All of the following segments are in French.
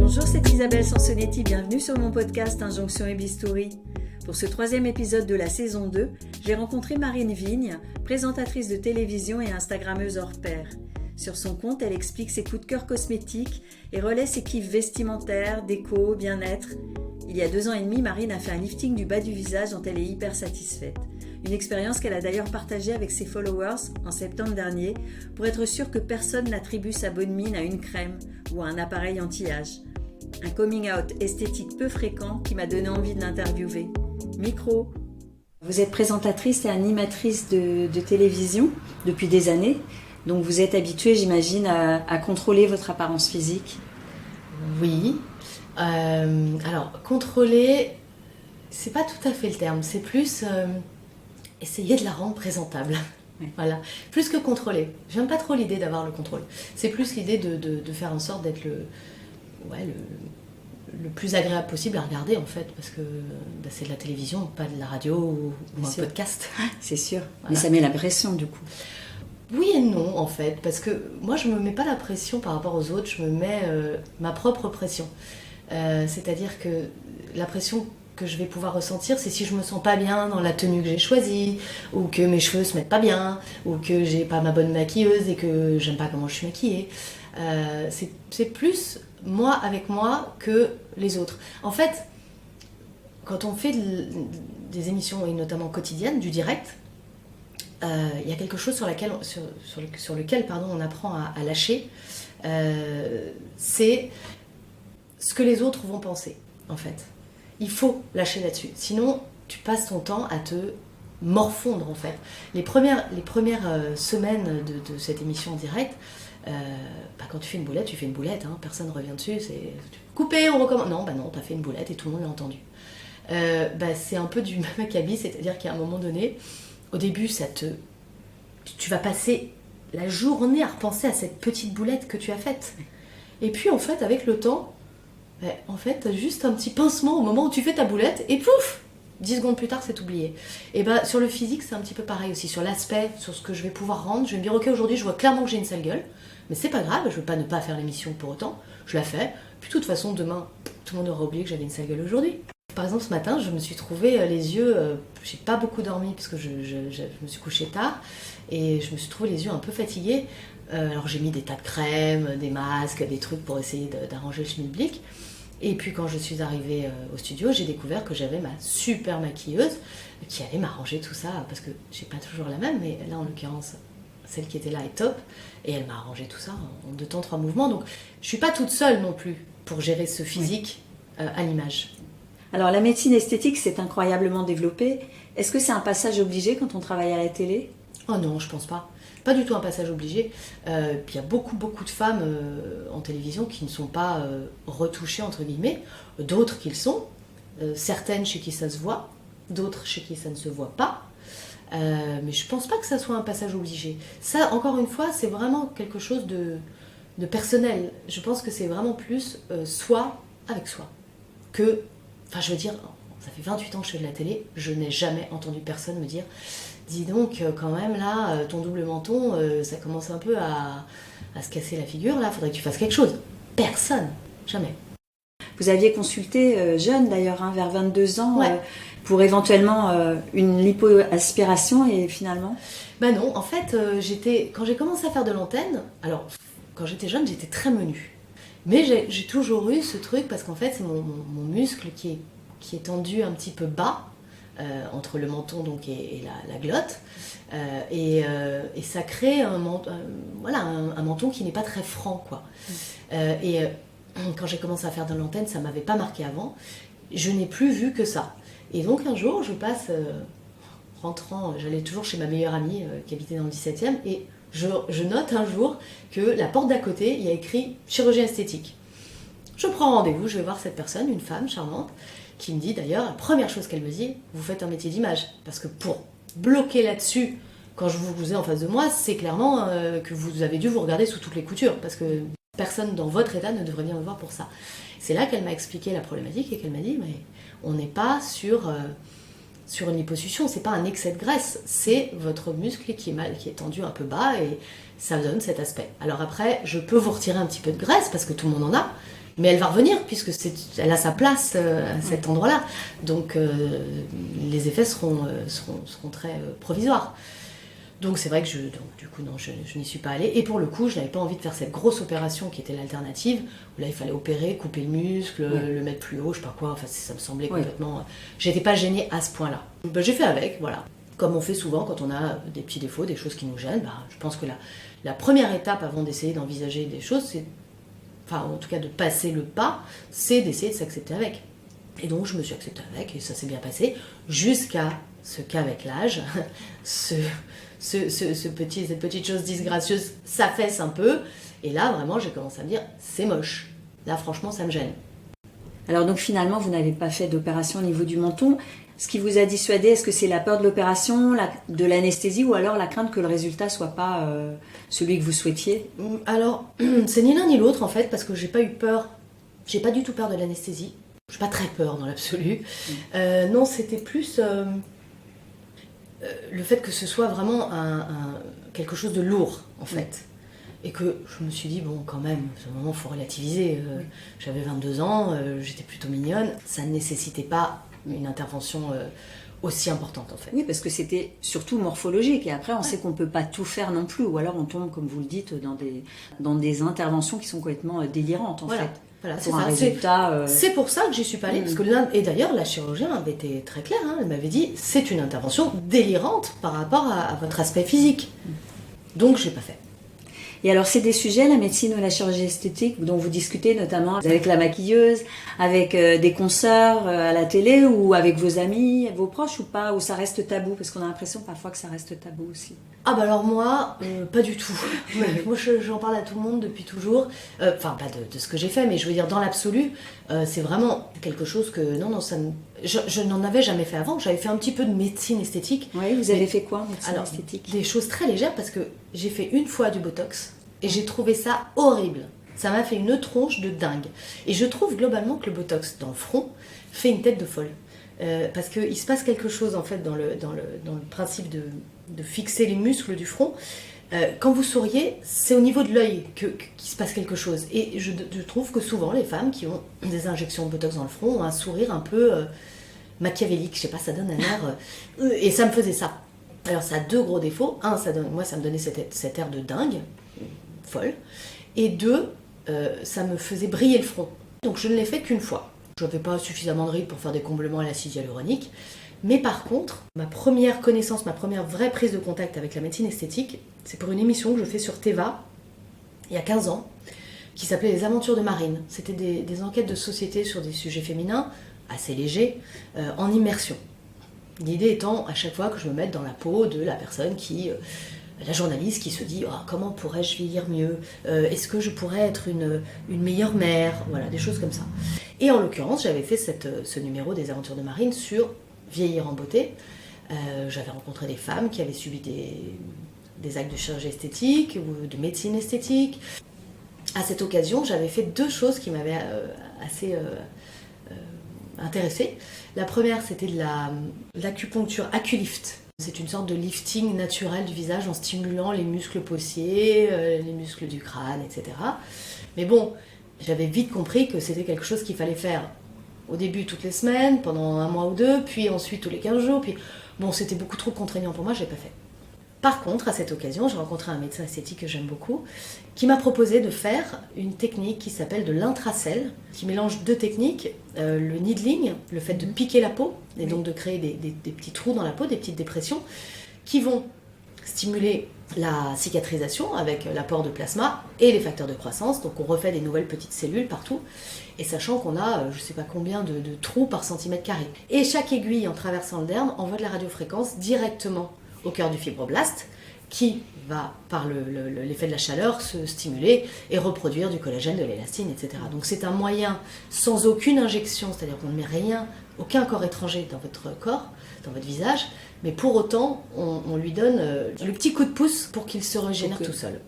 Bonjour, c'est Isabelle Sansonetti, bienvenue sur mon podcast Injonction et Bistouri. Pour ce 3e épisode de la saison 2, j'ai rencontré Marine Vigne, présentatrice de télévision et instagrammeuse hors pair. Sur son compte, elle explique ses coups de cœur cosmétiques et relaie ses kiffs vestimentaires, déco, bien-être. Il y a 2 ans et demi, Marine a fait un lifting du bas du visage dont elle est hyper satisfaite. Une expérience qu'elle a d'ailleurs partagée avec ses followers en septembre dernier pour être sûre que personne n'attribue sa bonne mine à une crème ou à un appareil anti-âge. Un coming out esthétique peu fréquent qui m'a donné envie de l'interviewer. Micro. Vous êtes présentatrice et animatrice de télévision depuis des années, donc vous êtes habituée, j'imagine, à contrôler votre apparence physique. Oui. Alors, contrôler, c'est pas tout à fait le terme, c'est plus essayer de la rendre présentable. Oui. Voilà. Plus que contrôler. J'aime pas trop l'idée d'avoir le contrôle. C'est plus l'idée de faire en sorte d'être le plus agréable possible à regarder, en fait, parce que c'est de la télévision, pas de la radio ou un podcast. C'est sûr. Voilà. Mais ça met la pression, du coup. Oui et non, en fait, parce que moi, je me mets pas la pression par rapport aux autres, je me mets ma propre pression. C'est-à-dire que la pression que je vais pouvoir ressentir, c'est si je me sens pas bien dans la tenue que j'ai choisie, ou que mes cheveux se mettent pas bien, ou que j'ai pas ma bonne maquilleuse et que j'aime pas comment je suis maquillée. C'est plus moi avec moi que les autres. En fait, quand on fait des émissions, et notamment quotidiennes, du direct, il y a quelque chose sur lequel on apprend à lâcher. C'est ce que les autres vont penser, en fait. Il faut lâcher là-dessus. Sinon, tu passes ton temps à te morfondre, en fait. Les premières semaines de cette émission en direct, quand tu fais une boulette, tu fais une boulette. Hein, personne ne revient dessus. C'est coupé, on recommence. Non, t'as fait une boulette et tout le monde l'a entendu. C'est un peu du même acabit, c'est-à-dire qu'à un moment donné, au début, tu vas passer la journée à repenser à cette petite boulette que tu as faite. Et puis, en fait, avec le temps, t'as juste un petit pincement au moment où tu fais ta boulette et pouf, 10 secondes plus tard, c'est oublié. Et sur le physique, c'est un petit peu pareil aussi. Sur l'aspect, sur ce que je vais pouvoir rendre, je vais me dire, ok, aujourd'hui, je vois clairement que j'ai une sale gueule, mais c'est pas grave, je veux pas ne pas faire l'émission pour autant. Je la fais. Puis, de toute façon, demain, tout le monde aura oublié que j'avais une sale gueule aujourd'hui. Par exemple, ce matin, je me suis trouvé les yeux... j'ai pas beaucoup dormi parce que je me suis couchée tard et je me suis trouvé les yeux un peu fatigués. Alors, j'ai mis des tas de crèmes, des masques, des trucs pour essayer d'arranger le schmilblick. Et puis, quand je suis arrivée au studio, j'ai découvert que j'avais ma super maquilleuse qui allait m'arranger tout ça parce que j'ai pas toujours la même, mais là, en l'occurrence, celle qui était là est top. Et elle m'a arrangé tout ça en 2 temps, 3 mouvements. Donc, je suis pas toute seule non plus pour gérer ce physique à l'image. Alors, la médecine esthétique s'est incroyablement développée. Est-ce que c'est un passage obligé quand on travaille à la télé ? Oh non, je pense pas. Pas du tout un passage obligé. Il y a beaucoup de femmes en télévision qui ne sont pas retouchées, entre guillemets. D'autres qui le sont. Certaines chez qui ça se voit. D'autres chez qui ça ne se voit pas. Mais je pense pas que ça soit un passage obligé. Ça, encore une fois, c'est vraiment quelque chose de personnel. Je pense que c'est vraiment plus soi avec soi. Enfin, je veux dire, ça fait 28 ans que je fais de la télé, je n'ai jamais entendu personne me dire « Dis donc, quand même, là, ton double menton, ça commence un peu à se casser la figure, là, faudrait que tu fasses quelque chose. » Personne, jamais. Vous aviez consulté jeune, d'ailleurs, vers 22 ans, ouais. Pour éventuellement une lipoaspiration, et finalement Non, en fait, quand j'ai commencé à faire de l'antenne, alors, quand j'étais jeune, j'étais très menue. Mais j'ai toujours eu ce truc parce qu'en fait c'est mon muscle qui est tendu un petit peu bas entre le menton donc et la glotte et ça crée un menton qui n'est pas très franc quoi. Quand j'ai commencé à faire de l'antenne, ça m'avait pas marqué avant. Je n'ai plus vu que ça. Et donc un jour je passe rentrant, j'allais toujours chez ma meilleure amie qui habitait dans le 17e et je note un jour que la porte d'à côté, il y a écrit « chirurgie esthétique ». Je prends rendez-vous, je vais voir cette personne, une femme charmante, qui me dit d'ailleurs, la première chose qu'elle me dit, vous faites un métier d'image. Parce que pour bloquer là-dessus, quand je vous ai en face de moi, c'est clairement que vous avez dû vous regarder sous toutes les coutures. Parce que personne dans votre état ne devrait venir me voir pour ça. C'est là qu'elle m'a expliqué la problématique et qu'elle m'a dit, mais on n'est pas sur une liposuction, c'est pas un excès de graisse, c'est votre muscle qui est tendu un peu bas et ça donne cet aspect. Alors après, je peux vous retirer un petit peu de graisse parce que tout le monde en a, Mais elle va revenir puisque elle a sa place à cet endroit-là. Donc les effets seront très provisoires. Donc c'est vrai que du coup, non, je n'y suis pas allée. Et pour le coup, je n'avais pas envie de faire cette grosse opération qui était l'alternative, où là, il fallait opérer, couper le muscle, le mettre plus haut, je sais pas quoi. Enfin, ça me semblait complètement... J'étais pas gênée à ce point-là. Ben, j'ai fait avec, voilà. Comme on fait souvent quand on a des petits défauts, des choses qui nous gênent, je pense que la première étape avant d'essayer d'envisager des choses, c'est... Enfin, en tout cas, de passer le pas, c'est d'essayer de s'accepter avec. Et donc, je me suis acceptée avec, et ça s'est bien passé, jusqu'à ce qu'avec l'âge, cette petite chose disgracieuse s'affaisse un peu. Et là, vraiment, j'ai commencé à me dire, c'est moche. Là, franchement, ça me gêne. Alors donc, finalement, vous n'avez pas fait d'opération au niveau du menton. Ce qui vous a dissuadé, est-ce que c'est la peur de l'opération, de l'anesthésie, ou alors la crainte que le résultat soit pas celui que vous souhaitiez? Alors, c'est ni l'un ni l'autre en fait, parce que j'ai pas eu peur, j'ai pas du tout peur de l'anesthésie. J'ai pas très peur dans l'absolu. Non, c'était plus le fait que ce soit vraiment quelque chose de lourd en fait. Et que je me suis dit, bon, quand même, à ce moment, il faut relativiser. J'avais 22 ans, j'étais plutôt mignonne. Ça ne nécessitait pas une intervention aussi importante en fait. Oui, parce que c'était surtout morphologique et après on sait qu'on peut pas tout faire non plus, ou alors on tombe, comme vous le dites, dans des interventions qui sont complètement délirantes en fait. Voilà, pour un résultat. C'est pour ça que j'y suis pas allée, parce que et d'ailleurs la chirurgienne avait été très claire, elle m'avait dit c'est une intervention délirante par rapport à votre aspect physique. Donc je l'ai pas fait. Et alors, c'est des sujets, la médecine ou la chirurgie esthétique, dont vous discutez notamment avec la maquilleuse, avec des consoeurs à la télé, ou avec vos amis, vos proches, ou pas, ou ça reste tabou? Parce qu'on a l'impression parfois que ça reste tabou aussi. Ah bah alors moi, pas du tout. Moi, j'en parle à tout le monde depuis toujours. Enfin, pas de ce que j'ai fait, mais je veux dire, dans l'absolu, c'est vraiment quelque chose que... Non, je n'en avais jamais fait avant. J'avais fait un petit peu de médecine esthétique. Oui, vous avez fait quoi en médecine esthétique? Des choses très légères, parce que j'ai fait une fois du Botox, et j'ai trouvé ça horrible. Ça m'a fait une tronche de dingue. Et je trouve globalement que le Botox dans le front fait une tête de folle. Parce qu'il se passe quelque chose en fait dans le principe de fixer les muscles du front. Quand vous souriez, c'est au niveau de l'œil qu'il se passe quelque chose. Et je trouve que souvent les femmes qui ont des injections de Botox dans le front ont un sourire un peu machiavélique. Je sais pas, ça donne un air... et ça me faisait ça. Alors ça a deux gros défauts. Un, ça me donnait cet air de dingue, folle. Et deux, ça me faisait briller le front. Donc je ne l'ai fait qu'une fois. Je n'avais pas suffisamment de rides pour faire des comblements à l'acide hyaluronique. Mais par contre, ma première connaissance, ma première vraie prise de contact avec la médecine esthétique, c'est pour une émission que je fais sur Teva, il y a 15 ans, qui s'appelait Les Aventures de Marine. C'était des enquêtes de société sur des sujets féminins, assez légers, en immersion. L'idée étant, à chaque fois, que je me mette dans la peau de la personne la journaliste qui se dit comment pourrais-je vieillir mieux, est-ce que je pourrais être une meilleure mère, voilà, des choses comme ça. Et en l'occurrence, j'avais fait ce numéro des Aventures de Marine sur vieillir en beauté. J'avais rencontré des femmes qui avaient subi des actes de chirurgie esthétique ou de médecine esthétique. À cette occasion, j'avais fait deux choses qui m'avaient assez intéressée. La première, c'était de l'acupuncture Aculift. C'est une sorte de lifting naturel du visage en stimulant les muscles paussiers, les muscles du crâne, etc. Mais bon, j'avais vite compris que c'était quelque chose qu'il fallait faire au début toutes les semaines, pendant un mois ou deux, puis ensuite tous les 15 jours. Puis bon, c'était beaucoup trop contraignant pour moi, je l'ai pas fait. Par contre, à cette occasion, j'ai rencontré un médecin esthétique que j'aime beaucoup, qui m'a proposé de faire une technique qui s'appelle de l'intracell, qui mélange deux techniques, le needling, le fait de piquer la peau, et donc de créer des petits trous dans la peau, des petites dépressions, qui vont stimuler la cicatrisation avec l'apport de plasma et les facteurs de croissance. Donc on refait des nouvelles petites cellules partout, et sachant qu'on a je ne sais pas combien de trous par centimètre carré. Et chaque aiguille, en traversant le derme, envoie de la radiofréquence directement au cœur du fibroblaste, qui va, par l'effet de la chaleur, se stimuler et reproduire du collagène, de l'élastine, etc. Donc c'est un moyen sans aucune injection, c'est-à-dire qu'on ne met rien, aucun corps étranger dans votre corps, dans votre visage, mais pour autant, on lui donne le petit coup de pouce pour qu'il se régénère tout seul.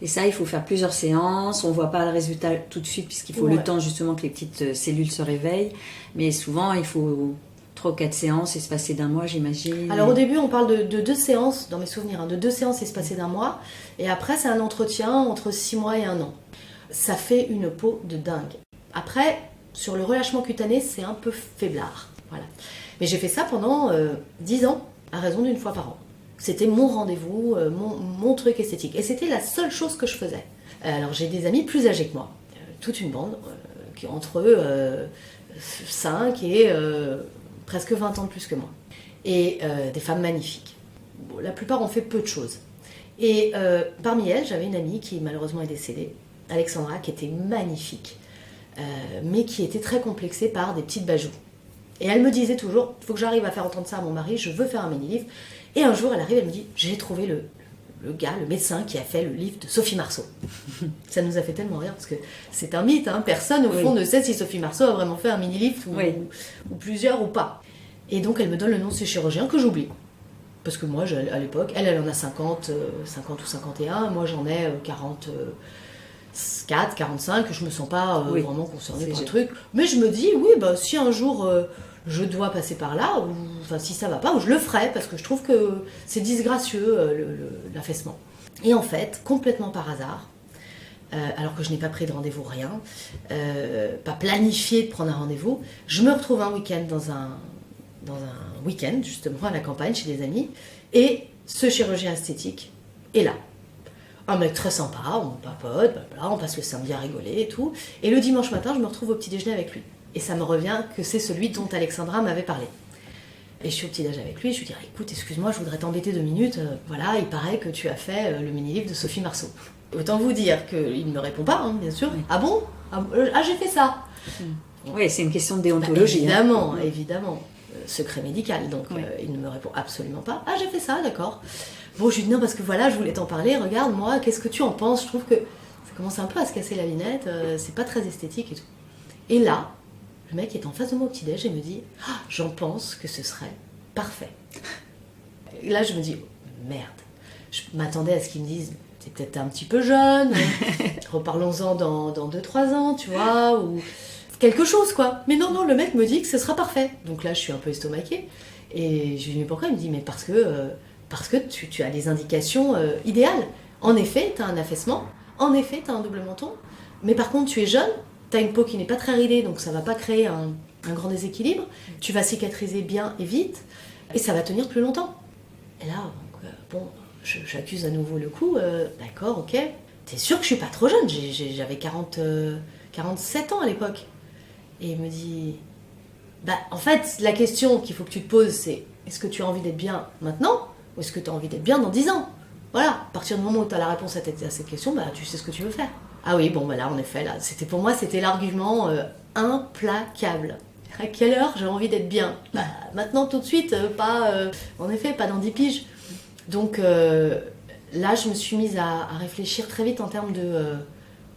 Et ça, il faut faire plusieurs séances, on ne voit pas le résultat tout de suite, puisqu'il faut le temps justement que les petites cellules se réveillent, mais souvent, il faut 3 ou 4 séances espacées d'un mois, j'imagine. Alors au début, on parle de 2 séances, dans mes souvenirs, de 2 séances espacées d'un mois, et après c'est un entretien entre 6 mois et 1 an. Ça fait une peau de dingue. Après, sur le relâchement cutané, c'est un peu faiblard. Voilà. Mais j'ai fait ça pendant 10 ans, à raison d'une fois par an. C'était mon rendez-vous, mon truc esthétique. Et c'était la seule chose que je faisais. Alors j'ai des amis plus âgés que moi, toute une bande, qui entre eux 5 et presque 20 ans de plus que moi. Et des femmes magnifiques. Bon, la plupart ont fait peu de choses. Et parmi elles, j'avais une amie qui malheureusement est décédée, Alexandra, qui était magnifique, mais qui était très complexée par des petites bajoux. Et elle me disait toujours, il faut que j'arrive à faire entendre ça à mon mari, je veux faire un mini-livre. Et un jour, elle arrive, elle me dit, j'ai trouvé le gars, le médecin qui a fait le livre de Sophie Marceau. Ça nous a fait tellement rire, parce que c'est un mythe, hein. Personne au fond ne sait si Sophie Marceau a vraiment fait un mini-livre, ou plusieurs, ou pas. Et donc, elle me donne le nom de ses chirurgiens, que j'oublie. Parce que moi, à l'époque, elle en a 50 ou 51, moi j'en ai 44, 45, je me sens pas vraiment concernée par le truc. Mais je me dis, oui, bah, si un jour je dois passer par là, ou enfin, si ça va pas, je le ferai, parce que je trouve que c'est disgracieux, l'affaissement. Et en fait, complètement par hasard, alors que je n'ai pas pris de rendez-vous, rien, pas planifié de prendre un rendez-vous, je me retrouve un week-end dans un week-end, justement, à la campagne, chez des amis, et ce chirurgien esthétique est là. Un mec très sympa, on papote, blabla, on passe le samedi à rigoler et tout, et le dimanche matin, je me retrouve au petit-déjeuner avec lui. Et ça me revient que c'est celui dont Alexandra m'avait parlé. Et je suis au petit-déj avec lui, et je lui dis, écoute, excuse-moi, je voudrais t'embêter 2 minutes, voilà, il paraît que tu as fait le mini-livre de Sophie Marceau. Autant vous dire qu'il ne me répond pas, hein, bien sûr. Oui. Ah bon ? Ah, j'ai fait ça. Oui, c'est une question de déontologie. Évidemment, évidemment. Secret médical, donc il ne me répond absolument pas. Ah, j'ai fait ça, d'accord. Bon, je lui dis non, parce que voilà, je voulais t'en parler, regarde, moi, qu'est-ce que tu en penses ? Je trouve que ça commence un peu à se casser la lunette, c'est pas très esthétique et tout. Et là, le mec est en face de moi au petit-déj et me dit, ah, j'en pense que ce serait parfait. Et là, je me dis, merde, je m'attendais à ce qu'il me dise, t'es peut-être un petit peu jeune, reparlons-en dans 2-3 ans, tu vois, ou quelque chose, quoi. Mais non, le mec me dit que ce sera parfait. Donc là, je suis un peu estomaquée. Et je lui dis, mais pourquoi ? Il me dit, mais parce que tu as les indications idéales. En effet, tu as un affaissement. En effet, tu as un double menton. Mais par contre, tu es jeune. Tu as une peau qui n'est pas très ridée, donc ça ne va pas créer un grand déséquilibre. Tu vas cicatriser bien et vite. Et ça va tenir plus longtemps. Et là, j'accuse à nouveau le coup. D'accord, ok. T'es sûr que je suis pas trop jeune ? J'avais 47 ans à l'époque. Et il me dit, en fait, la question qu'il faut que tu te poses, c'est est-ce que tu as envie d'être bien maintenant ou est-ce que tu as envie d'être bien dans 10 ans ? Voilà, à partir du moment où tu as la réponse à cette question, tu sais ce que tu veux faire. Ah oui, là, en effet, là, pour moi, c'était l'argument implacable. À quelle heure j'ai envie d'être bien ? Maintenant, tout de suite, en effet, pas dans 10 piges. Donc là, je me suis mise à réfléchir très vite en termes de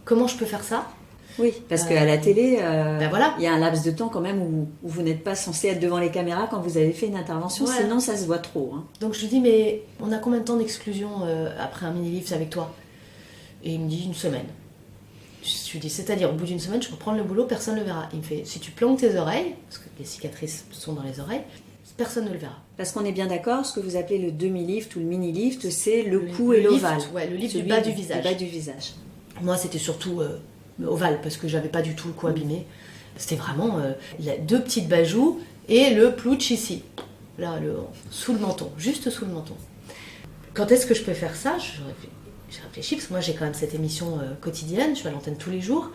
comment je peux faire ça. Oui, parce qu'à la télé, voilà. Il y a un laps de temps quand même où vous n'êtes pas censé être devant les caméras quand vous avez fait une intervention, sinon ça se voit trop. Hein. Donc je lui dis, mais on a combien de temps d'exclusion après un mini-livre avec toi ? Et il me dit 1 semaine. Je lui dis, c'est-à-dire au bout d'1 semaine, je peux prendre le boulot, personne ne le verra. Il me fait, si tu plantes tes oreilles, parce que les cicatrices sont dans les oreilles, personne ne le verra. Parce qu'on est bien d'accord, ce que vous appelez le demi-lift ou le mini-lift, c'est le cou et l'ovale. Le lift du bas du visage. Du bas du visage. Moi, c'était surtout ovale, parce que j'avais pas du tout le cou abîmé. C'était vraiment 2 petites bajoux et le plouch ici. Là, sous le menton, juste sous le menton. Quand est-ce que je peux faire ça ? J'ai réfléchi, parce que moi, j'ai quand même cette émission quotidienne, je suis à l'antenne tous les jours.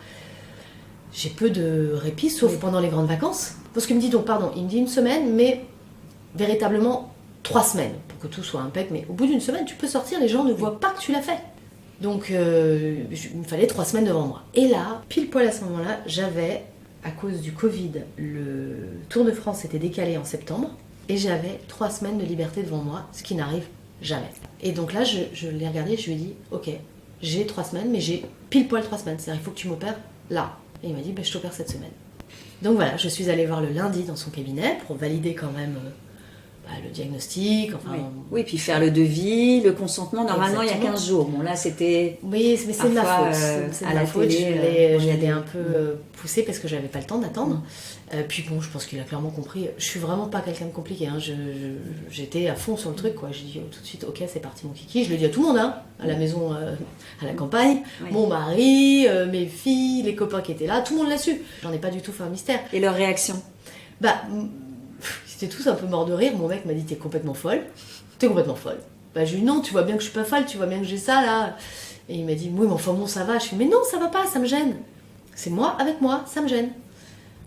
J'ai peu de répit, sauf pendant les grandes vacances. Parce qu'il me dit il me dit 1 semaine, mais véritablement 3 semaines, pour que tout soit impec. Mais au bout d'1 semaine, tu peux sortir, les gens ne voient pas que tu l'as fait. Donc, il me fallait 3 semaines devant moi. Et là, pile poil à ce moment-là, j'avais, à cause du Covid, le Tour de France était décalé en septembre, et j'avais 3 semaines de liberté devant moi, ce qui n'arrive jamais. Et donc là, je l'ai regardé, je lui ai dit, ok, j'ai 3 semaines, mais j'ai pile poil 3 semaines, c'est-à-dire il faut que tu m'opères là. Et il m'a dit, je t'opère cette semaine. Donc voilà, je suis allée voir le lundi dans son cabinet pour valider quand même le diagnostic, enfin... Oui, puis faire le devis, le consentement, normalement Exactement. il y a 15 jours. Bon là c'était... Oui, mais c'est de ma faute. C'est de à ma la faute, télé, je l'ai un peu poussé parce que j'avais pas le temps d'attendre. Puis bon, je pense qu'il a clairement compris. Je suis vraiment pas quelqu'un de compliqué, hein. J'étais à fond sur le truc, quoi. J'ai dit tout de suite, ok, c'est parti mon kiki. Je l'ai dit à tout le monde, hein, à la maison, à la campagne. Oui. Mon mari, mes filles, les copains qui étaient là, tout le monde l'a su. J'en ai pas du tout fait un mystère. Et leur réaction? Ils étaient tous un peu morts de rire. Mon mec m'a dit, t'es complètement folle. T'es complètement folle. Je lui ai dit, non, tu vois bien que je suis pas folle, tu vois bien que j'ai ça, là. Et il m'a dit, oui, mais enfin bon, ça va. Je lui ai dit, mais non, ça va pas, ça me gêne. C'est moi avec moi, ça me gêne.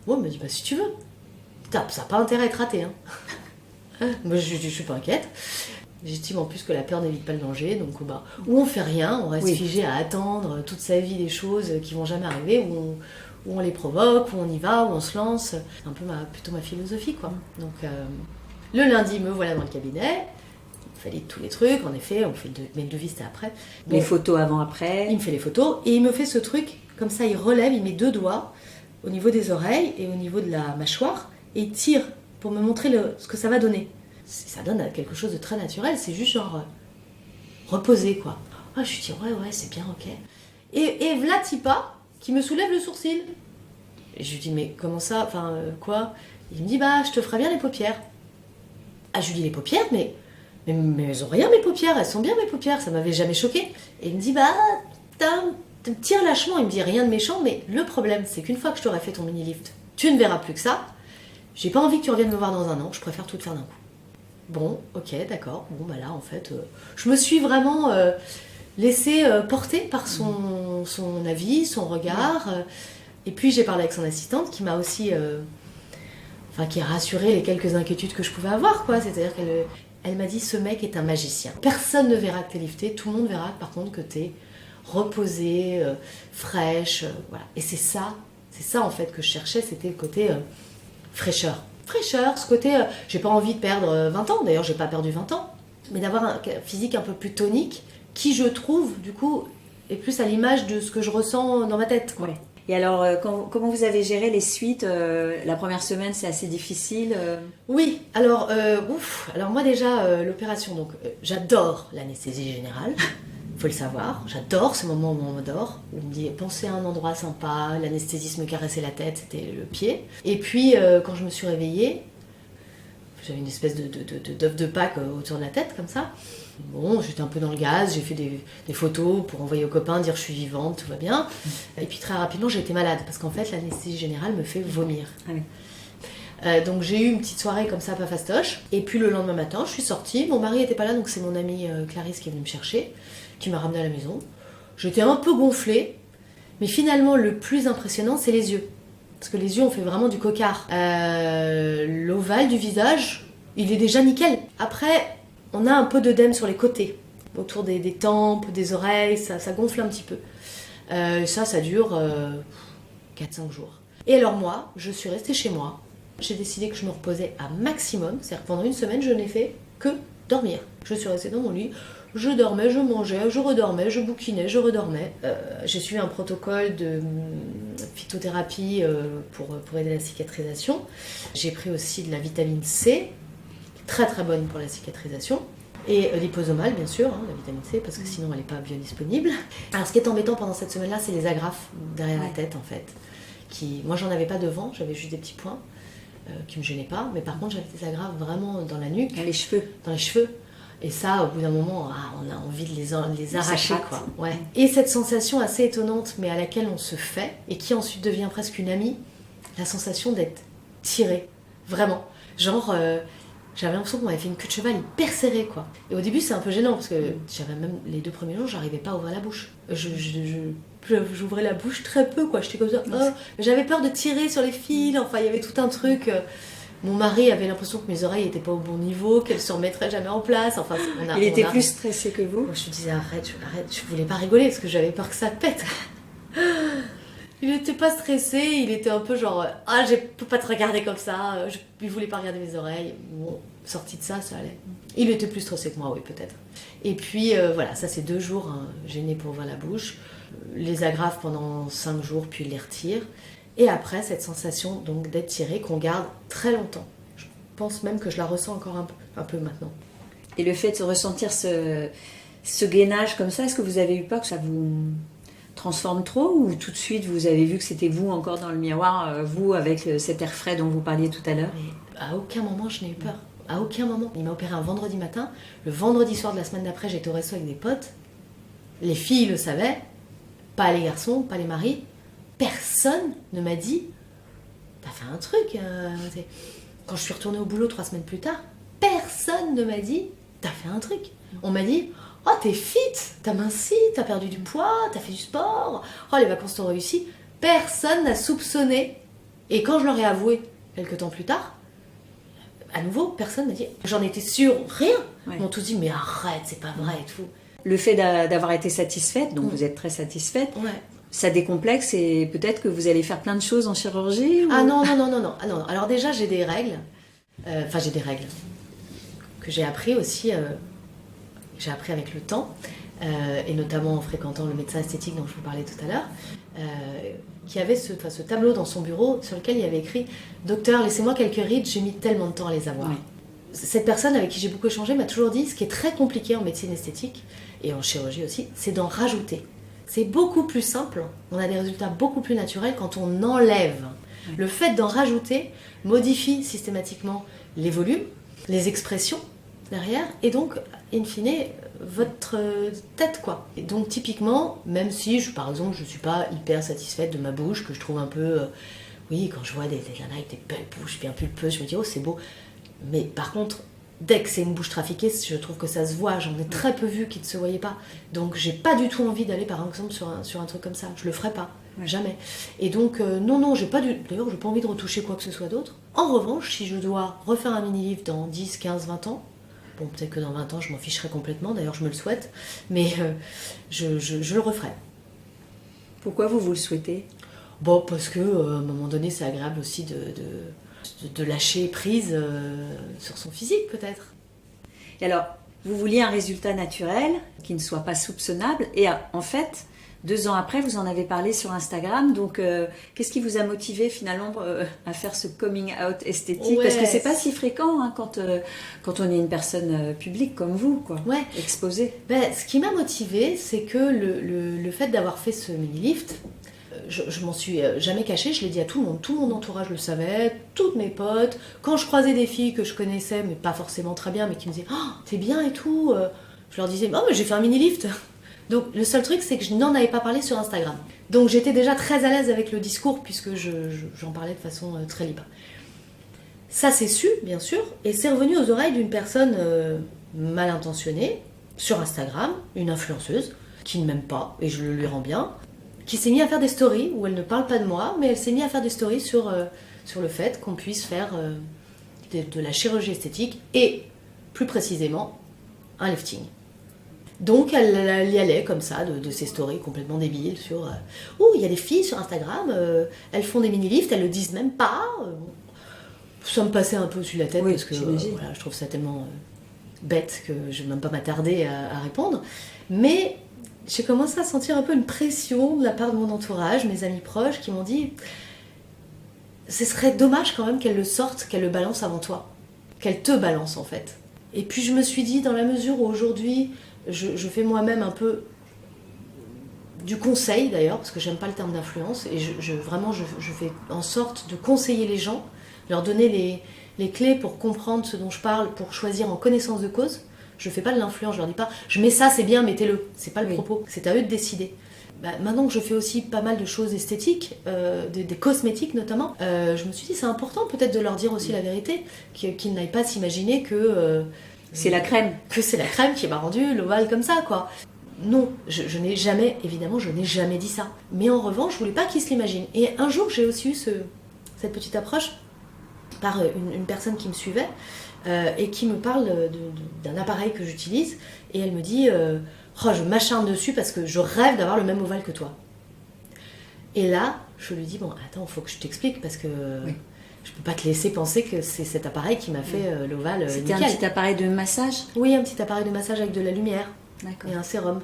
Moi, il m'a dit, si tu veux. Putain, ça n'a pas intérêt à être raté, hein. Moi, je suis pas inquiète. J'estime en plus que la peur n'évite pas le danger, donc ou on fait rien, on reste figé à attendre toute sa vie des choses qui vont jamais arriver, ou on les provoque, ou on y va, ou on se lance. C'est un peu plutôt ma philosophie, quoi. Donc le lundi, me voilà dans le cabinet. Il fallait tous les trucs, en effet, on fait mais le devis c'était après. Les photos avant-après. Il me fait les photos et il me fait ce truc, comme ça il relève, il met 2 doigts au niveau des oreilles et au niveau de la mâchoire et il tire pour me montrer ce que ça va donner. Ça donne quelque chose de très naturel, c'est juste genre reposer, quoi. Je lui dis ouais c'est bien, ok. Et Vlatipa qui me soulève le sourcil. Et je lui dis mais comment ça, quoi? Il me dit je te ferai bien les paupières. Je lui dis les paupières, mais elles ont rien mes paupières, elles sont bien mes paupières, ça m'avait jamais choqué. Et il me dit tire lâchement, il me dit rien de méchant, mais le problème c'est qu'une fois que je t'aurai fait ton mini-lift, tu ne verras plus que ça. J'ai pas envie que tu reviennes me voir dans un an, je préfère tout te faire d'un coup. Bon, ok, d'accord. Bon, là, en fait, je me suis vraiment laissée porter par son avis, son regard. Et puis, j'ai parlé avec son assistante qui m'a aussi... qui a rassuré les quelques inquiétudes que je pouvais avoir, quoi. C'est-à-dire qu'elle m'a dit, ce mec est un magicien. Personne ne verra que t'es liftée, tout le monde verra, par contre, que t'es reposée, fraîche, voilà. Et c'est ça, en fait, que je cherchais, c'était le côté fraîcheur, ce côté, j'ai pas envie de perdre 20 ans, d'ailleurs j'ai pas perdu 20 ans, mais d'avoir un physique un peu plus tonique, qui je trouve, du coup, est plus à l'image de ce que je ressens dans ma tête, quoi. Ouais. Et alors, comment vous avez géré les suites? La première semaine, c'est assez difficile. Oui, alors moi déjà, l'opération, donc j'adore l'anesthésie générale. Faut le savoir, j'adore ce moment où on m'endort, où on me dit pensez à un endroit sympa, l'anesthésiste me caressait la tête, c'était le pied. Et puis quand je me suis réveillée, j'avais une espèce d'œuf de Pâques autour de la tête comme ça. Bon, j'étais un peu dans le gaz, j'ai fait des photos pour envoyer aux copains, dire je suis vivante, tout va bien. Et puis très rapidement j'ai été malade, parce qu'en fait l'anesthésie générale me fait vomir. Ah oui. Donc j'ai eu une petite soirée comme ça, pas fastoche. Et puis le lendemain matin, je suis sortie, mon mari était pas là, donc c'est mon amie Clarisse qui est venue me chercher, qui m'a ramenée à la maison. J'étais un peu gonflée, mais finalement le plus impressionnant c'est les yeux. Parce que les yeux on fait vraiment du cocard. L'ovale du visage, il est déjà nickel. Après, on a un peu d'œdème sur les côtés, autour des tempes, des oreilles, ça gonfle un petit peu. Ça dure 4-5 jours. Et alors moi, je suis restée chez moi. J'ai décidé que je me reposais à maximum, c'est-à-dire que pendant une semaine, je n'ai fait que dormir. Je suis restée dans mon lit, je dormais, je mangeais, je redormais, je bouquinais, je redormais. J'ai suivi un protocole de phytothérapie pour aider la cicatrisation. J'ai pris aussi de la vitamine C, très très bonne pour la cicatrisation. Et liposomale, bien sûr, la vitamine C, parce que sinon elle n'est pas biodisponible. Alors ce qui est embêtant pendant cette semaine-là, c'est les agrafes derrière la tête, en fait. Moi, j'en avais pas devant, j'avais juste des petits points qui me gênaient pas. Mais par contre, j'avais des agrafes vraiment dans la nuque. Dans les cheveux. Dans les cheveux. Et ça, au bout d'un moment, on a envie de les arracher, quoi. Ouais. Et cette sensation assez étonnante, mais à laquelle on se fait, et qui ensuite devient presque une amie, la sensation d'être tiré. Vraiment. Genre... j'avais l'impression qu'on m'avait fait une queue de cheval hyper serrée, quoi. Et au début, c'est un peu gênant, parce que j'avais même les 2 premiers jours, j'arrivais pas à ouvrir la bouche. J'ouvrais la bouche très peu, quoi. J'étais comme ça. J'avais peur de tirer sur les fils, enfin, il y avait tout un truc. Mon mari avait l'impression que mes oreilles étaient pas au bon niveau, qu'elles se remettraient jamais en place. Enfin, il était plus stressé que vous? Moi, je me disais, arrête, je voulais pas rigoler, parce que j'avais peur que ça pète. Il était pas stressé, il était un peu genre je peux pas te regarder comme ça, il voulait pas regarder mes oreilles. Bon, sorti de ça allait. Il était plus stressé que moi, oui, peut-être. Et puis voilà, ça c'est 2 jours gêné pour ouvrir la bouche, les agrafes pendant 5 jours, puis il les retire. Et après, cette sensation donc d'être tiré qu'on garde très longtemps. pense même que je la ressens encore un peu maintenant. Et le fait de ressentir ce gainage comme ça, est-ce que vous avez eu peur que ça vous transforme trop, ou tout de suite vous avez vu que c'était vous encore dans le miroir, vous avec cet air frais dont vous parliez tout à l'heure? Mais à aucun moment je n'ai eu peur. À aucun moment. Il m'a opéré un vendredi matin. Le vendredi soir de la semaine d'après, j'étais au resto avec des potes. Les filles le savaient, pas les garçons, pas les maris. Personne ne m'a dit « T'as fait un truc Quand je suis retournée au boulot 3 semaines plus tard, personne ne m'a dit « T'as fait un truc ». On m'a dit « Oh, t'es fit, t'as minci, t'as perdu du poids, t'as fait du sport, oh, les vacances t'ont réussi ». Personne n'a soupçonné. Et quand je leur ai avoué, quelques temps plus tard, à nouveau, personne m'a dit « J'en étais sûre, rien ». Ils m'ont tous dit « Mais arrête, c'est pas vrai et tout ». Le fait d'avoir été satisfaite, donc vous êtes très satisfaite, ça décomplexe et peut-être que vous allez faire plein de choses en chirurgie ou... Ah non. Ah non. Alors déjà, j'ai des règles. J'ai des règles que j'ai appris aussi. J'ai appris avec le temps, et notamment en fréquentant le médecin esthétique dont je vous parlais tout à l'heure, qui avait ce tableau dans son bureau sur lequel il y avait écrit « Docteur, laissez-moi quelques rides, j'ai mis tellement de temps à les avoir. » Cette personne avec qui j'ai beaucoup échangé m'a toujours dit, ce qui est très compliqué en médecine esthétique, et en chirurgie aussi, c'est d'en rajouter. C'est beaucoup plus simple, on a des résultats beaucoup plus naturels quand on enlève. Le fait d'en rajouter modifie systématiquement les volumes, les expressions derrière, et donc, in fine, votre tête, quoi. Et donc, typiquement, même si, par exemple, je ne suis pas hyper satisfaite de ma bouche, que je trouve un peu... oui, quand je vois des nanas avec des belles bouches bien pulpeuses, je me dis, oh, c'est beau. Mais par contre, dès que c'est une bouche trafiquée, je trouve que ça se voit. J'en ai très peu vu qui ne se voyaient pas. Donc, j'ai pas du tout envie d'aller, par exemple, sur un truc comme ça. Je le ferai pas. Jamais. Et donc, non, d'ailleurs, j'ai pas envie de retoucher quoi que ce soit d'autre. En revanche, si je dois refaire un mini-livre dans 10, 15, 20 ans, bon, peut-être que dans 20 ans, je m'en ficherai complètement, d'ailleurs, je me le souhaite, mais je le referai. Pourquoi vous le souhaitez ? Bon, parce que, à un moment donné, c'est agréable aussi de lâcher prise sur son physique, peut-être. Et alors, vous vouliez un résultat naturel, qui ne soit pas soupçonnable, et en fait... 2 ans après, vous en avez parlé sur Instagram, donc qu'est-ce qui vous a motivé finalement à faire ce coming out esthétique ? Parce que c'est pas si fréquent hein, quand on est une personne publique comme vous, quoi, exposée. Ce qui m'a motivée, c'est que le fait d'avoir fait ce mini-lift, je m'en suis jamais cachée, je l'ai dit à tout mon entourage le savait, toutes mes potes, quand je croisais des filles que je connaissais, mais pas forcément très bien, mais qui me disaient « Oh, t'es bien et tout », je leur disais « Oh, mais j'ai fait un mini-lift ». Donc le seul truc, c'est que je n'en avais pas parlé sur Instagram. Donc j'étais déjà très à l'aise avec le discours, puisque j'en parlais de façon très libre. Ça s'est su, bien sûr, et c'est revenu aux oreilles d'une personne mal intentionnée, sur Instagram, une influenceuse, qui ne m'aime pas, et je le lui rends bien, qui s'est mise à faire des stories, où elle ne parle pas de moi, mais elle s'est mise à faire des stories sur le fait qu'on puisse faire de la chirurgie esthétique, et plus précisément, un lifting. Donc elle y allait comme ça, de ces stories complètement débiles sur « Oh, il y a des filles sur Instagram, elles font des mini-lifts, elles le disent même pas. » Ça me passait un peu au-dessus de la tête, parce que voilà, je trouve ça tellement bête que je ne vais même pas m'attarder à répondre. Mais j'ai commencé à sentir un peu une pression de la part de mon entourage, mes amis proches, qui m'ont dit « Ce serait dommage quand même qu'elle le sorte, qu'elle le balance avant toi. Qu'elle te balance en fait. » Et puis je me suis dit, dans la mesure où aujourd'hui... Je fais moi-même un peu du conseil d'ailleurs, parce que j'aime pas le terme d'influence, et vraiment je fais en sorte de conseiller les gens, leur donner les clés pour comprendre ce dont je parle, pour choisir en connaissance de cause. Je fais pas de l'influence, je leur dis pas je mets ça, c'est bien, mettez-le. C'est pas le propos, c'est à eux de décider. Maintenant que je fais aussi pas mal de choses esthétiques, des cosmétiques notamment, je me suis dit c'est important peut-être de leur dire aussi la vérité, qu'ils n'aillent pas s'imaginer que... c'est la crème. Que c'est la crème qui m'a rendu l'ovale comme ça, quoi. Non, je n'ai jamais, évidemment, je n'ai jamais dit ça. Mais en revanche, je voulais pas qu'ils se l'imaginent. Et un jour, j'ai aussi eu cette petite approche par une personne qui me suivait et qui me parle d'un appareil que j'utilise. Et elle me dit je m'acharne dessus parce que je rêve d'avoir le même ovale que toi. Et là, je lui dis, bon, attends, il faut que je t'explique parce que... Je peux pas te laisser penser que c'est cet appareil qui m'a fait l'ovale nickel. C'était un petit appareil de massage ? Oui, un petit appareil de massage avec de la lumière. D'accord. Et un sérum.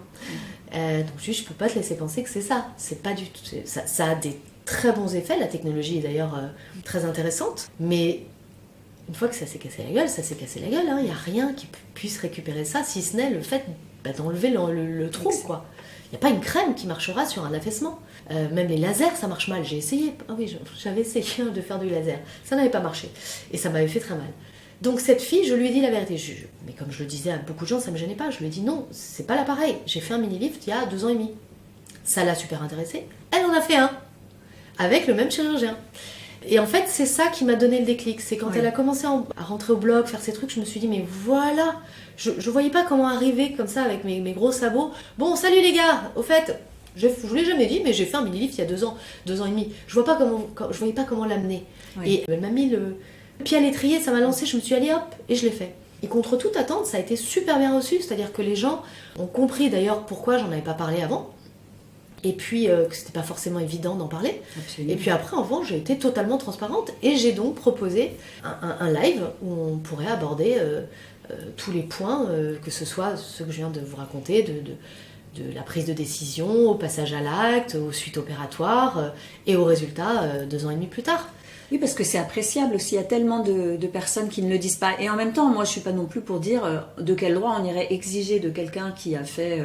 Donc je peux pas te laisser penser que c'est ça. C'est pas du tout. Ça a des très bons effets. La technologie est d'ailleurs très intéressante. Mais Une fois que ça s'est cassé la gueule, ça s'est cassé la gueule. Il n'y a rien qui puisse récupérer ça, si ce n'est le fait d'enlever le trou, quoi. Il n'y a pas une crème qui marchera sur un affaissement. Même les lasers, ça marche mal. J'ai essayé. Ah oui, j'avais essayé de faire du laser. Ça n'avait pas marché. Et ça m'avait fait très mal. Donc cette fille, je lui ai dit la vérité. Mais comme je le disais à beaucoup de gens, ça ne me gênait pas. Je lui ai dit non, c'est pas l'appareil. J'ai fait un mini-lift il y a 2 ans et demi. Ça l'a super intéressée. Elle en a fait un. Avec le même chirurgien. Et en fait, c'est ça qui m'a donné le déclic. C'est quand elle a commencé à rentrer au blog, faire ses trucs, je me suis dit, mais voilà, je voyais pas comment arriver comme ça avec mes gros sabots. Bon, salut les gars, au fait, je vous l'ai jamais dit, mais j'ai fait un mini-lift il y a 2 ans et demi. Je voyais pas comment l'amener. Oui. Et elle m'a mis le pied à l'étrier, ça m'a lancé, je me suis allée hop, et je l'ai fait. Et contre toute attente, ça a été super bien reçu, c'est-à-dire que les gens ont compris d'ailleurs pourquoi j'en avais pas parlé avant. Et puis que c'était pas forcément évident d'en parler. Absolument. Et puis après, en revanche, j'ai été totalement transparente et j'ai donc proposé un live où on pourrait aborder tous les points, que ce soit ceux que je viens de vous raconter, de la prise de décision, au passage à l'acte, aux suites opératoires et aux résultats 2 ans et demi plus tard. Oui, parce que c'est appréciable aussi. Il y a tellement de personnes qui ne le disent pas. Et en même temps, moi, je ne suis pas non plus pour dire de quel droit on irait exiger de quelqu'un qui a fait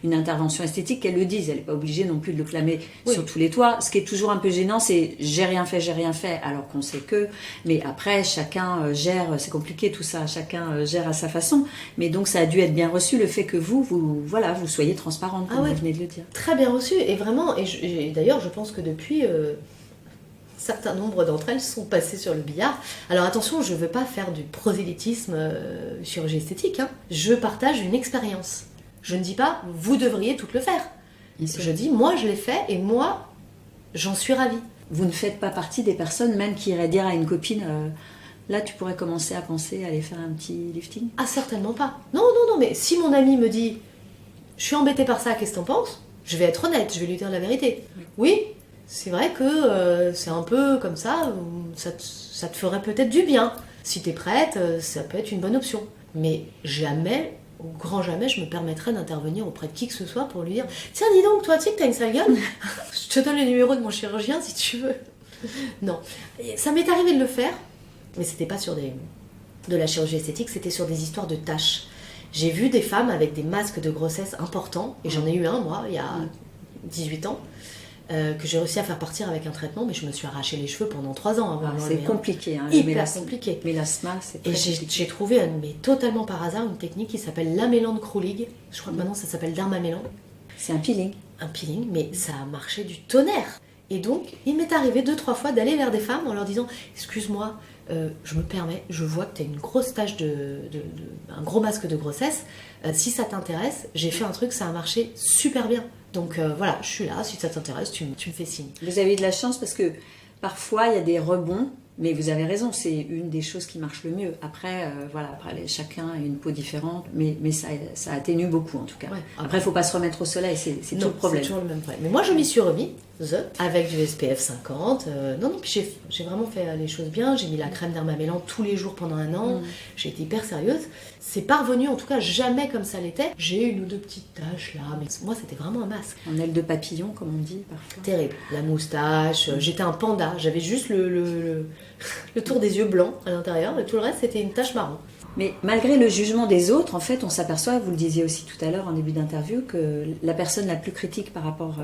une intervention esthétique qu'elle le dise. Elle n'est pas obligée non plus de le clamer sur tous les toits. Ce qui est toujours un peu gênant, c'est j'ai rien fait, alors qu'on sait que. Mais après, chacun gère, c'est compliqué tout ça, chacun gère à sa façon. Mais donc, ça a dû être bien reçu le fait que vous soyez transparente, comme vous venez de le dire. Très bien reçu. Et vraiment, et d'ailleurs, je pense que depuis... certain nombre d'entre elles sont passées sur le billard. Alors attention, je ne veux pas faire du prosélytisme chirurgie esthétique. Je partage une expérience. Je ne dis pas, vous devriez toutes le faire. Je dis, moi je l'ai fait et moi, j'en suis ravie. Vous ne faites pas partie des personnes même qui iraient dire à une copine, là tu pourrais commencer à penser à aller faire un petit lifting? Ah certainement pas. Non, mais si mon ami me dit, je suis embêtée par ça, qu'est-ce que t'en penses? Je vais être honnête, je vais lui dire la vérité. Oui. C'est vrai que c'est un peu comme ça, ça te ferait peut-être du bien. Si t'es prête, ça peut être une bonne option. Mais jamais, au grand jamais, je me permettrais d'intervenir auprès de qui que ce soit pour lui dire « Tiens, dis donc, toi, tu sais que t'as une sale gueule, je te donne le numéro de mon chirurgien si tu veux. » Non. Ça m'est arrivé de le faire, mais c'était pas sur de la chirurgie esthétique, c'était sur des histoires de taches. J'ai vu des femmes avec des masques de grossesse importants, et j'en ai eu un, moi, il y a 18 ans, que j'ai réussi à faire partir avec un traitement, mais je me suis arraché les cheveux pendant 3 ans avant. C'est compliqué, hyper compliqué. Mélasma, c'est très compliqué. J'ai trouvé, mais totalement par hasard, une technique qui s'appelle l'amélan de Krulig. Je crois que maintenant ça s'appelle dermamélan. C'est un peeling. Un peeling, mais ça a marché du tonnerre. Et donc, il m'est arrivé 2-3 fois d'aller vers des femmes en leur disant « Excuse-moi, je me permets, je vois que tu as une grosse tache un gros masque de grossesse. Si ça t'intéresse, j'ai fait un truc, ça a marché super bien. Donc voilà, je suis là, si ça t'intéresse, tu me fais signe. » Vous avez eu de la chance parce que parfois il y a des rebonds, mais vous avez raison, c'est une des choses qui marche le mieux. Après, chacun a une peau différente, mais ça atténue beaucoup en tout cas. Ouais. Après, il ne faut pas se remettre au soleil, c'est tout le problème. C'est toujours le même problème. Mais moi, je m'y suis remise avec du SPF 50. Puis j'ai vraiment fait les choses bien. J'ai mis la crème dermamélan tous les jours pendant 1 an. J'ai été hyper sérieuse. C'est pas revenu, en tout cas, jamais comme ça l'était. J'ai 1 ou 2 petites taches là, mais moi, c'était vraiment un masque. En aile de papillon, comme on dit parfois. Terrible. La moustache, j'étais un panda. J'avais juste le tour des yeux blancs à l'intérieur, et tout le reste, c'était une tache marron. Mais malgré le jugement des autres, en fait, on s'aperçoit, vous le disiez aussi tout à l'heure en début d'interview, que la personne la plus critique par rapport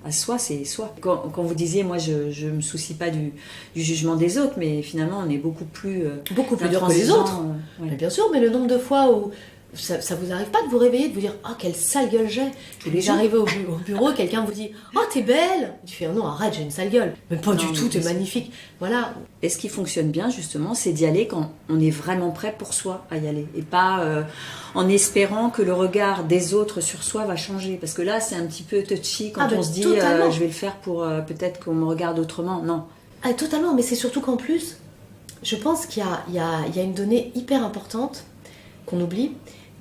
à soi, c'est soi. Quand vous disiez, moi, je ne me soucie pas du jugement des autres, mais finalement, on est beaucoup plus dur que les autres. Mais bien sûr, mais le nombre de fois où ça vous arrive pas de vous réveiller, de vous dire « Oh, quelle sale gueule j'ai !» Et déjà arrivé au bureau, quelqu'un vous dit « Oh, t'es belle !» Tu fais « Non, arrête, j'ai une sale gueule. » Mais pas du tout, t'es magnifique. Voilà. Et ce qui fonctionne bien, justement, c'est d'y aller quand on est vraiment prêt pour soi à y aller. Et pas en espérant que le regard des autres sur soi va changer. Parce que là, c'est un petit peu touchy quand on se dit « Je vais le faire pour peut-être qu'on me regarde autrement. » Non. Ah, totalement, mais c'est surtout qu'en plus, je pense qu'il y a une donnée hyper importante qu'on oublie,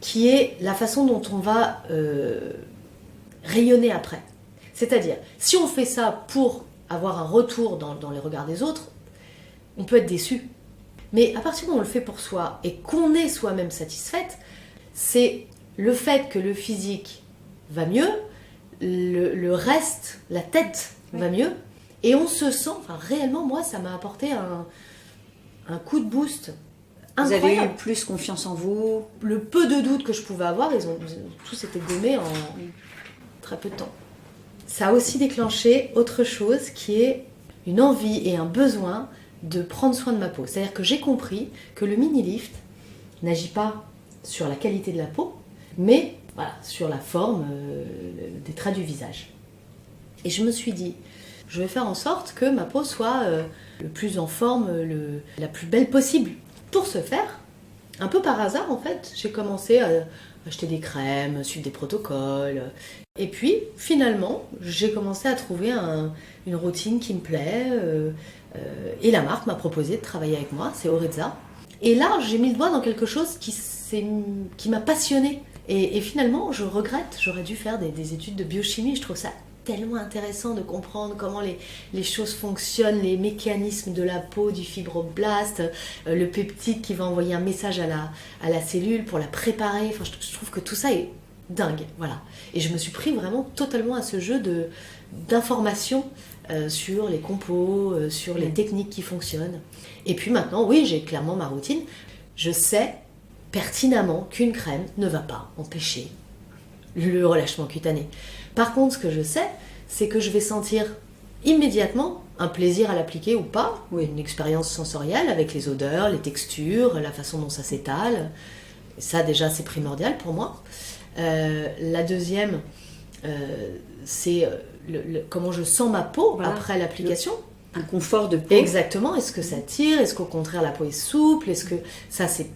qui est la façon dont on va rayonner après. C'est-à-dire, si on fait ça pour avoir un retour dans les regards des autres, on peut être déçu. Mais à partir du moment où on le fait pour soi et qu'on est soi-même satisfaite, c'est le fait que le physique va mieux, le reste, la tête va mieux, et on se sent, réellement, moi, ça m'a apporté un coup de boost Vous incroyable. avez eu plus confiance en vous. Le peu de doutes que je pouvais avoir, ils ont tous été gommés en très peu de temps. Ça a aussi déclenché autre chose qui est une envie et un besoin de prendre soin de ma peau. C'est-à-dire que j'ai compris que le mini-lift n'agit pas sur la qualité de la peau, mais voilà, sur la forme des traits du visage. Et je me suis dit, je vais faire en sorte que ma peau soit le plus en forme, la plus belle possible. Pour ce faire, un peu par hasard en fait, j'ai commencé à acheter des crèmes, suivre des protocoles. Et puis finalement, j'ai commencé à trouver une routine qui me plaît. Et la marque m'a proposé de travailler avec moi, c'est Orezza. Et là, j'ai mis le doigt dans quelque chose qui m'a passionnée. Et finalement, je regrette, j'aurais dû faire des études de biochimie, je trouve ça tellement intéressant de comprendre comment les choses fonctionnent, les mécanismes de la peau, du fibroblast, le peptide qui va envoyer un message à la cellule pour la préparer. Enfin, je trouve que tout ça est dingue, voilà. Et je me suis pris vraiment totalement à ce jeu d'informations sur les compos, sur les techniques qui fonctionnent. Et puis maintenant, oui, j'ai clairement ma routine. Je sais pertinemment qu'une crème ne va pas empêcher le relâchement cutané. Par contre, ce que je sais, c'est que je vais sentir immédiatement un plaisir à l'appliquer ou pas, ou une expérience sensorielle avec les odeurs, les textures, la façon dont ça s'étale. Ça, déjà, c'est primordial pour moi. La deuxième, c'est comment je sens ma peau après l'application. Un confort de peau. Exactement. Est-ce que ça tire? Est-ce qu'au contraire, la peau est souple? Est-ce que ça, c'est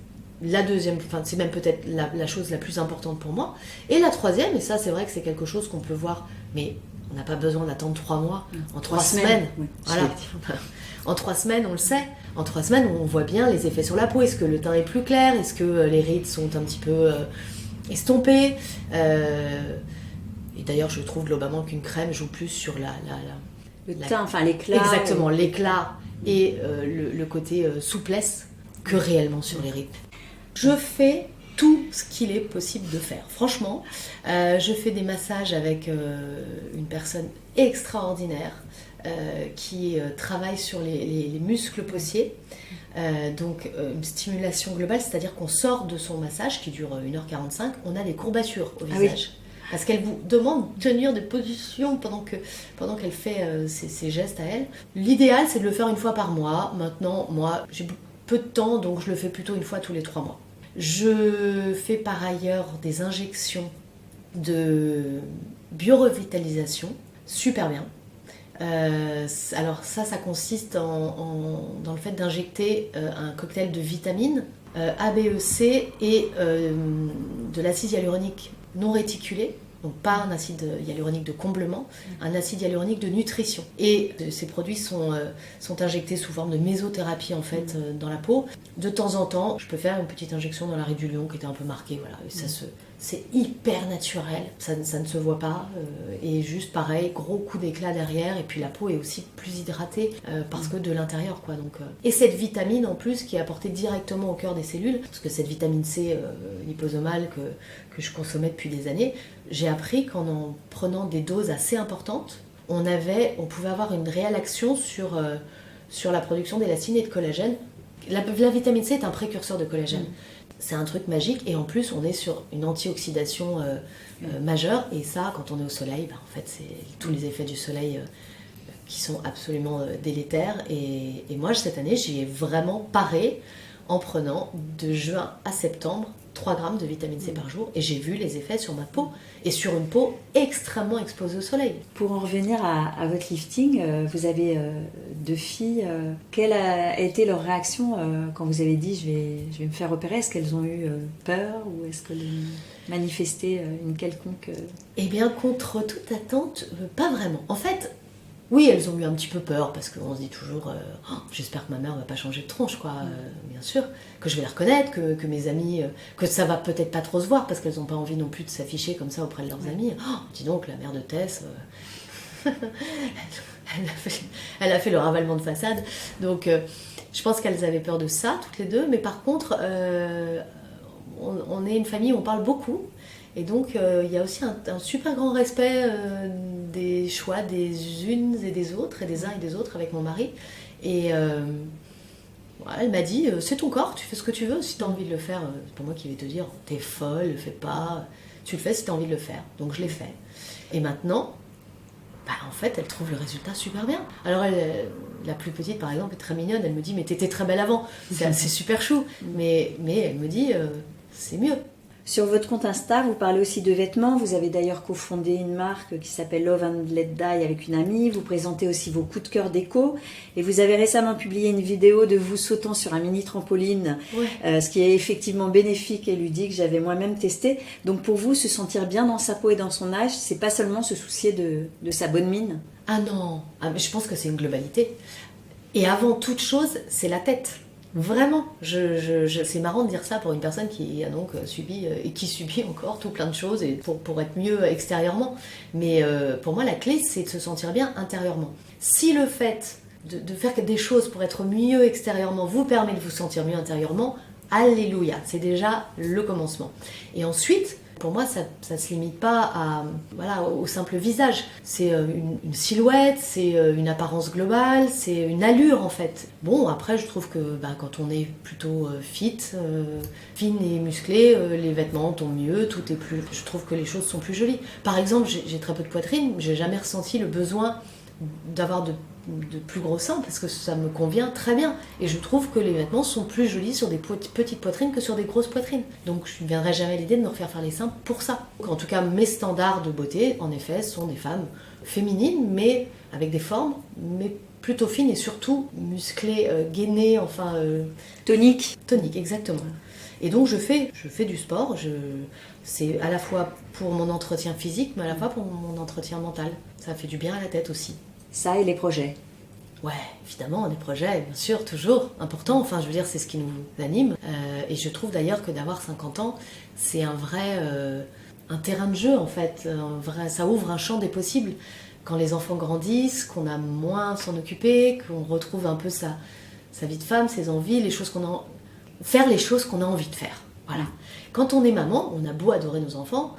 la deuxième, enfin c'est même peut-être la chose la plus importante pour moi. Et la troisième, et ça c'est vrai que c'est quelque chose qu'on peut voir, mais on n'a pas besoin d'attendre 3 mois. En 3 semaines, oui, voilà. En 3 semaines, on le sait. En 3 semaines, on voit bien les effets sur la peau. Est-ce que le teint est plus clair? Est-ce que les rides sont un petit peu estompées? Et d'ailleurs, je trouve globalement qu'une crème joue plus sur le teint, enfin l'éclat. Exactement, l'éclat et le côté souplesse que réellement sur les rides. Je fais tout ce qu'il est possible de faire. Franchement, je fais des massages avec une personne extraordinaire qui travaille sur les muscles possiers. Donc une stimulation globale, c'est-à-dire qu'on sort de son massage qui dure 1h45, on a des courbatures au visage. Oui. Parce qu'elle vous demande de tenir des positions pendant qu'elle fait ses gestes à elle. L'idéal, c'est de le faire une fois par mois. Maintenant, moi, j'ai peu de temps, donc je le fais plutôt une fois tous les 3 mois. Je fais par ailleurs des injections de biorevitalisation, super bien. Alors ça consiste dans le fait d'injecter un cocktail de vitamines, A, B, E, C et de l'acide hyaluronique non réticulé. Donc pas un acide hyaluronique de comblement, un acide hyaluronique de nutrition. Et ces produits sont injectés sous forme de mésothérapie en fait dans la peau. De temps en temps, je peux faire une petite injection dans la raie du lion qui était un peu marquée, voilà. Et c'est hyper naturel, ça ne se voit pas. Et juste pareil, gros coup d'éclat derrière. Et puis la peau est aussi plus hydratée parce que de l'intérieur, quoi. Donc, et cette vitamine en plus qui est apportée directement au cœur des cellules, parce que cette vitamine C liposomale que je consommais depuis des années, j'ai appris qu'en prenant des doses assez importantes, on pouvait avoir une réelle action sur la production d'élastine et de collagène. La vitamine C est un précurseur de collagène. C'est un truc magique et en plus on est sur une antioxydation majeure et ça quand on est au soleil, en fait c'est tous les effets du soleil qui sont absolument délétères et moi cette année j'y ai vraiment paré en prenant de juin à septembre 3 grammes de vitamine C par jour et j'ai vu les effets sur ma peau et sur une peau extrêmement exposée au soleil. Pour en revenir à votre lifting, vous avez 2 filles. Quelle a été leur réaction quand vous avez dit je vais me faire opérer? Est-ce qu'elles ont eu peur ou est-ce qu'elles ont manifesté une quelconque... Eh bien, contre toute attente, pas vraiment. En fait, oui, elles ont eu un petit peu peur parce qu'on se dit toujours j'espère que ma mère va pas changer de tronche, quoi. Bien sûr, que je vais la reconnaître, que mes amis, que ça va peut-être pas trop se voir parce qu'elles n'ont pas envie non plus de s'afficher comme ça auprès de leurs amis. Dis donc, la mère de Tess, elle a fait le ravalement de façade. Donc, je pense qu'elles avaient peur de ça, toutes les deux. Mais par contre, on est une famille où on parle beaucoup. Et donc, il y a aussi un super grand respect des choix des unes et des autres, et des uns et des autres avec mon mari. Et Voilà, elle m'a dit, c'est ton corps, tu fais ce que tu veux, si tu as envie de le faire, c'est pas moi qui vais te dire, t'es folle, le fais pas, tu le fais si tu as envie de le faire. Donc je l'ai fait. Et maintenant, en fait, elle trouve le résultat super bien. Alors la plus petite, par exemple, est très mignonne, elle me dit, mais t'étais très belle avant, c'est super chou, mais elle me dit, c'est mieux. Sur votre compte Insta, vous parlez aussi de vêtements. Vous avez d'ailleurs cofondé une marque qui s'appelle Love and Let Die avec une amie. Vous présentez aussi vos coups de cœur déco. Et vous avez récemment publié une vidéo de vous sautant sur un mini trampoline, ce qui est effectivement bénéfique et ludique. J'avais moi-même testé. Donc pour vous, se sentir bien dans sa peau et dans son âge, c'est pas seulement se soucier de sa bonne mine. Ah non, mais je pense que c'est une globalité. Et avant toute chose, c'est la tête. Vraiment, c'est marrant de dire ça pour une personne qui a donc subi et qui subit encore tout plein de choses et pour être mieux extérieurement. Mais pour moi, la clé, c'est de se sentir bien intérieurement. Si le fait de faire des choses pour être mieux extérieurement vous permet de vous sentir mieux intérieurement, alléluia, c'est déjà le commencement. Et ensuite, pour moi, ça se limite pas au simple visage. C'est une silhouette, c'est une apparence globale, c'est une allure en fait. Bon, après, je trouve que quand on est plutôt fit, fine et musclée, les vêtements tombent mieux, tout est plus. Je trouve que les choses sont plus jolies. Par exemple, j'ai très peu de poitrine, j'ai jamais ressenti le besoin d'avoir de plus gros seins parce que ça me convient très bien et je trouve que les vêtements sont plus jolis sur des petites poitrines que sur des grosses poitrines, donc je ne viendrai jamais à l'idée de me refaire faire les seins pour ça. En tout cas, mes standards de beauté en effet sont des femmes féminines mais avec des formes mais plutôt fines et surtout musclées, gainées, Tonique, exactement. Et donc je fais du sport, c'est à la fois pour mon entretien physique mais à la fois pour mon entretien mental, ça fait du bien à la tête aussi. Ça et les projets. Ouais, évidemment, des projets, bien sûr, toujours important. Je veux dire, c'est ce qui nous anime. Et je trouve d'ailleurs que d'avoir 50 ans, c'est un vrai un terrain de jeu, en fait. Ça ouvre un champ des possibles. Quand les enfants grandissent, qu'on a moins à s'en occuper, qu'on retrouve un peu sa vie de femme, ses envies, faire les choses qu'on a envie de faire. Voilà. Quand on est maman, on a beau adorer nos enfants,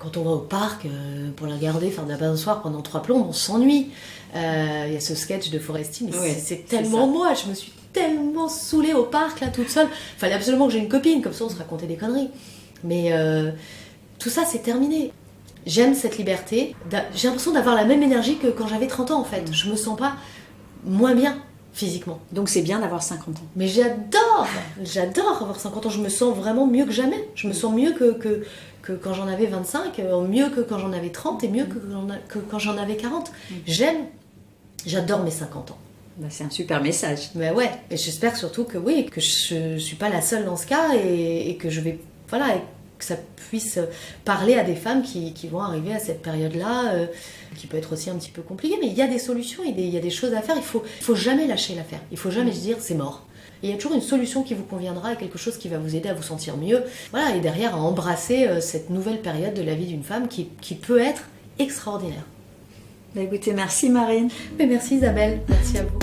quand on va au parc pour la regarder faire de la balançoire pendant 3 plombes, on s'ennuie. Il y a ce sketch de Foresti, mais c'est tellement moi, je me suis tellement saoulée au parc là toute seule. Fallait absolument que j'ai une copine, comme ça on se racontait des conneries. Mais tout ça c'est terminé. J'aime cette liberté, j'ai l'impression d'avoir la même énergie que quand j'avais 30 ans en fait. Je me sens pas moins bien physiquement. Donc c'est bien d'avoir 50 ans. Mais j'adore avoir 50 ans, je me sens vraiment mieux que jamais. Je me sens mieux que quand j'en avais 25, mieux que quand j'en avais 30 et mieux que quand j'en avais 40. J'adore mes 50 ans. C'est un super message. Mais ouais, et j'espère surtout que je suis pas la seule dans ce cas et que je vais, et que ça puisse parler à des femmes qui vont arriver à cette période-là, qui peut être aussi un petit peu compliquée, mais il y a des solutions, il y a des choses à faire, il faut jamais lâcher l'affaire, il faut jamais se dire c'est mort. Et il y a toujours une solution qui vous conviendra, quelque chose qui va vous aider à vous sentir mieux, et derrière à embrasser cette nouvelle période de la vie d'une femme qui peut être extraordinaire. Écoutez, merci Marine. Mais merci Isabelle, merci à vous.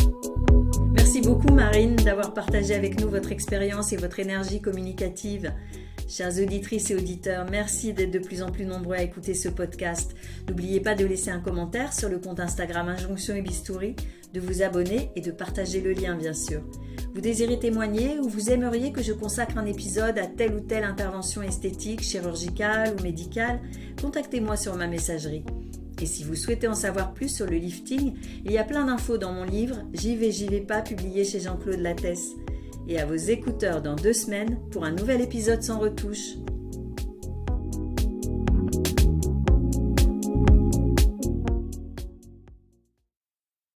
Merci beaucoup Marine d'avoir partagé avec nous votre expérience et votre énergie communicative. Chères auditrices et auditeurs, merci d'être de plus en plus nombreux à écouter ce podcast. N'oubliez pas de laisser un commentaire sur le compte Instagram Injonction et Bistouri, de vous abonner et de partager le lien bien sûr. Vous désirez témoigner ou vous aimeriez que je consacre un épisode à telle ou telle intervention esthétique, chirurgicale ou médicale, contactez-moi sur ma messagerie. Et si vous souhaitez en savoir plus sur le lifting, il y a plein d'infos dans mon livre « J'y vais pas » publié chez Jean-Claude Lattès. Et à vos écouteurs dans 2 semaines pour un nouvel épisode sans retouche.